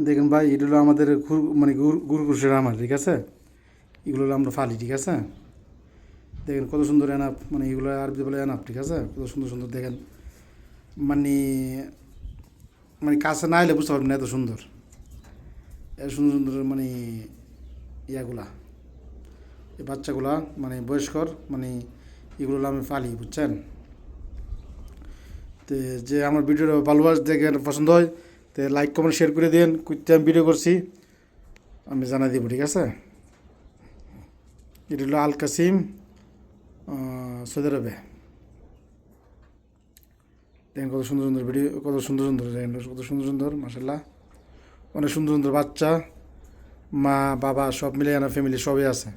দেখেন ভাই, এটা হলো আমাদের মানে গুরুকুশের আমার, ঠিক আছে। এগুলো হলো আমরা ফালি, ঠিক আছে। দেখেন কত সুন্দর এনাপ, মানে এগুলো আরবিতে বলে এনাপ, ঠিক আছে। কত সুন্দর সুন্দর দেখেন, মানে মানে কাছে না এলে বুঝতে পারবেন না এত সুন্দর, এত সুন্দর সুন্দর মানে ইয়াগুলা, এই বাচ্চাগুলা মানে বয়স্কর, মানে এগুলো হলো আমি ফালি, বুঝছেন। তো যে আমার ভিডিওটা ভালোবাস দেখেন, পছন্দ হয়, তো লাইক কমেন্ট শেয়ার করে দিন। কুইতে আমি ভিডিও করছি আমি জানাই দিব, ঠিক আছে। এটা হলো আল কাসিম, সৌদি আরবে। দেখেন কত সুন্দর সুন্দর ভিডিও, কত সুন্দর সুন্দর, দেখেন কত সুন্দর সুন্দর, মাসাল্লাহ। অনেক সুন্দর সুন্দর বাচ্চা, মা বাবা সব মিলে না, ফ্যামিলি সবই আছে।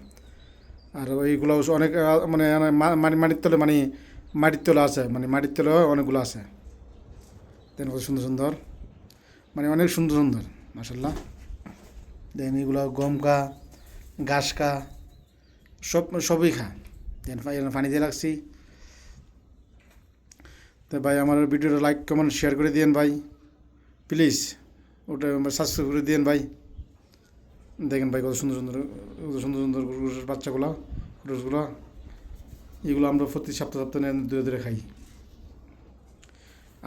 আর ওইগুলো অনেক মানে মাটির তলে, মানে মাটির তলে আছে, মানে মাটির তলে অনেকগুলো আছে। দেখেন কত সুন্দর সুন্দর, মানে অনেক সুন্দর সুন্দর, মাসাল্লাহ। দেখেন এগুলো গম খা, ঘাস খা, সবই খা। দেখেন পানি দিয়ে রাখছি। তো ভাই আমার ভিডিওটা লাইক কমেন্ট শেয়ার করে দিন ভাই, প্লিজ। ওটা সাবস্ক্রাইব করে দিন ভাই। দেখেন ভাই কত সুন্দর সুন্দর, কত সুন্দর সুন্দর গরুর বাচ্চাগুলো, গরুগুলো। এগুলো আমরা প্রতি সপ্তাহ সপ্তাহে ধরে ধরে খাই।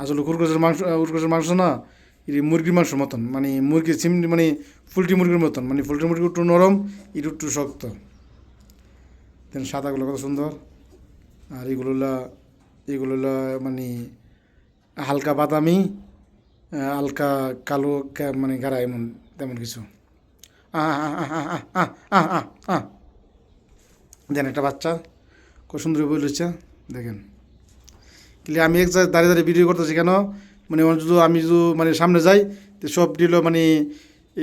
আসলে খরগোশের মাংস, খরগোশের মাংস না, এটি মুরগির মাংসের মতন, মানে মুরগির চিমনি, মানে পোলট্রি মুরগির মতন, মানে পোলট্রি মুরগি একটু নরম, এটু একটু শক্ত। দেন সাদাগুলো কত সুন্দর। আর এগুলো মানে হালকা বাদামি, হালকা কালো, মানে গাঢ়া, এমন তেমন কিছু। আহ আহ আহ আহ আহ আহ আহ আহ দেন একটা বাচ্চা খুব সুন্দর বলেছে, দেখেন। কিন্তু আমি এক জায়গায় দাঁড়িয়ে দাঁড়িয়ে ভিডিও করতেছি কেন, মানে যদি আমি যদি মানে সামনে যাই, তো সব দিল মানে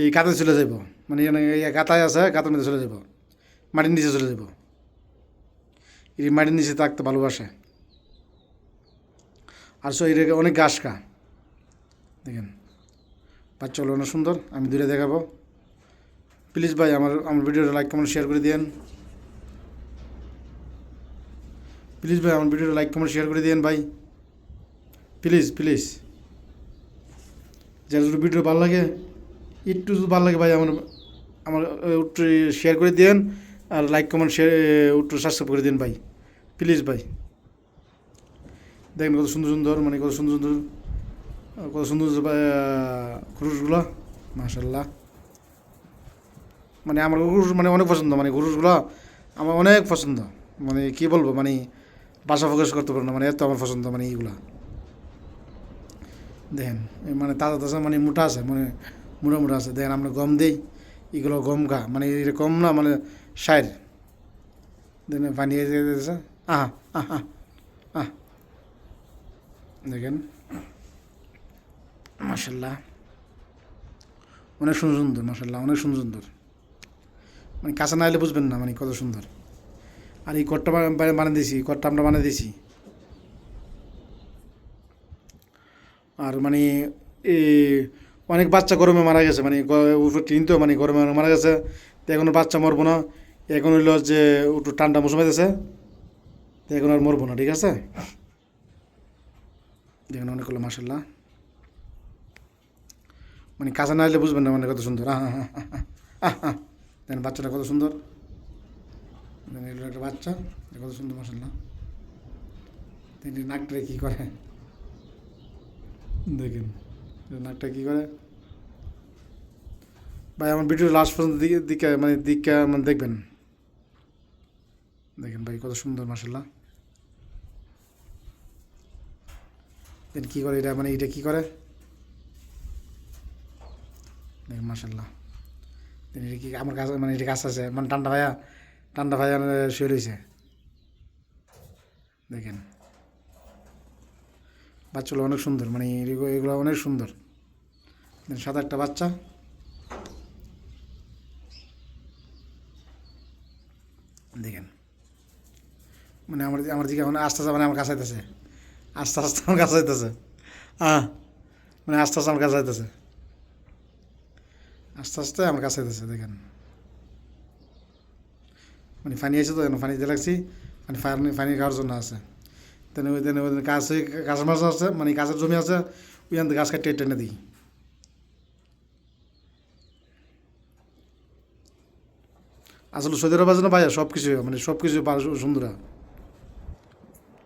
এই গাতায় চলে যাব, মানে গাতায় আছে, গাতার মধ্যে চলে যাব, মাটির নিচে চলে যাব। এই মাটির নিচে থাকতে ভালোবাসে। আর সো এটা অনেক ঘাস খা, দেখেন বাচ্চাগুলো অনেক সুন্দর। আমি দূরে দেখাবো, প্লিজ ভাই আমার আমার ভিডিওটা লাইক কমেন্ট শেয়ার করে দিন। প্লিজ ভাই আমার ভিডিওটা লাইক কমেন্ট শেয়ার করে দিন ভাই, প্লিজ প্লিজ। যার যদি ভিডিও ভালো লাগে, একটু যদি ভালো লাগে ভাই, আমার আমার একটু শেয়ার করে দিন। আর লাইক কমেন্ট শেয়ার একটু সাবস্ক্রাইব করে দিন ভাই, প্লিজ ভাই। দেখেন কত সুন্দর সুন্দর, মানে কত সুন্দর সুন্দর, কত সুন্দর খুরুশগুলো, মাশাল্লাহ। মানে আমার খুরুশ মানে অনেক পছন্দ, মানে খুরুশগুলো আমার অনেক পছন্দ, মানে কী বলবো, মানে ভাষা প্রকাশ করতে পারবো না, মানে এত আমার পছন্দ, মানে এইগুলা। দেখেন মানে তাজা তাজা, মানে মোটা আছে, মানে মোটা মোটা আছে। দেখেন আমরা গম দিই, এগুলো গম খা, মানে এটা কম না, মানে সাইর। দেখেন পানি দিয়েছে, আহ আহ আহ আহ দেখেন মাসাল্লাহ, অনেক সুন্দর সুন্দর, মাসাল্লাহ অনেক সুন্দর সুন্দর। মানে কাঁচা না এলে বুঝবেন না, মানে কত সুন্দর। আর এই কটটা বানিয়ে দিয়েছি, কটটা আমরা বানিয়ে দিয়েছি। আর মানে এ অনেক বাচ্চা গরমে মারা গেছে, মানে টিন তো, মানে গরমে মারা গেছে। তো এখন বাচ্চা মরবো না, এখন হইলো যে একটু ঠান্ডা মৌসুম হইতেছে, তো এখন আর মরবো না, ঠিক আছে। দেখুন অনেক হলো মাসাল্লাহ, মানে কাঁচা না এলে বুঝবেন না, মানে কত সুন্দর। আহ আহ আহ আহ দেখেন বাচ্চাটা কত সুন্দর, দেখেন এগুলো একটা বাচ্চা, কত সুন্দর মাসাল্লাহ। তিনি নাকটা কী করে দেখেন, নাকটা কী করে ভাই। আমার ভিডিও লাস্ট পর্যন্ত দিকে দিকে মানে দিকে মানে দেখবেন। দেখেন ভাই কত সুন্দর মাসাল্লাহ। দেন কী করে এটা, মানে এটা কী করে দেখেন মাসাল্লাহ। দেন এটা কি আমার কাছে, মানে এটা কাছে আছে, মানে ঠান্ডা ভাইয়া শুয়ে রয়েছে। দেখেন বাচ্চাগুলো অনেক সুন্দর, মানে এগুলো অনেক সুন্দর। দেন সাদা একটা বাচ্চা, দেখেন মানে আমার আমার দিকে মানে আস্তে আস্তে, মানে আমার কাছে আইতেছে, আস্তে আস্তে আমার কাছে আইতেছে। মানে আস্তে আস্তে আমার কাছে আইতেছে, আস্তে আস্তে আমার কাছে আইতেছে। দেখেন মানে পানি আছে, তো পানি দিয়ে লাগছি, মানে পানি খাওয়ার জন্য আছে। তেন ওই গাছ, গাছের মাছ আছে, মানে গাছের জমি আছে, ওইখান থেকে গাছ কাটতে টেনে দিই। আসলে সৌদি আরব আছে না ভাইয়া সব কিছু মানে সব কিছু সুন্দর